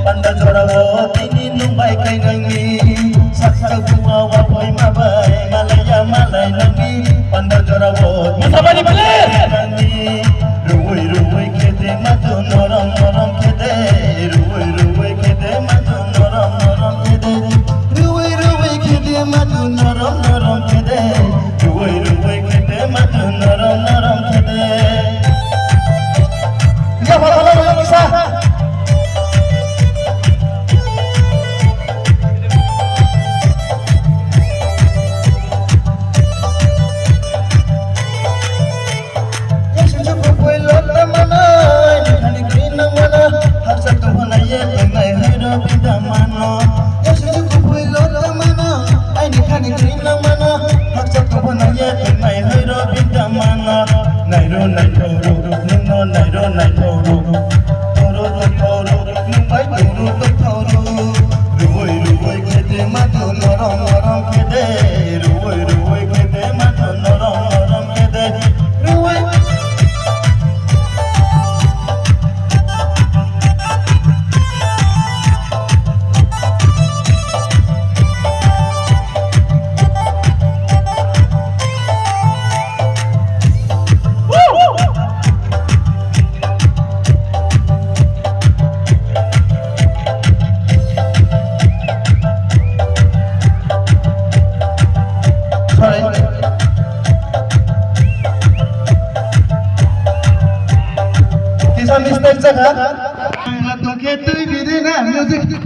Panda jorawo tini numbai kai nangi saksa bunga wapai mabai malaya malai nangi Panda jorawo Musabani please nangi ruwai ruwai kede matu noram noram kede ruwai ruwai kede matu noram noram kede ruwai ruwai kede matu noram noram kede ruwai ruwai kede matu noram noram kede ya bala bisa mistake jaga lagu ke tu bidina music go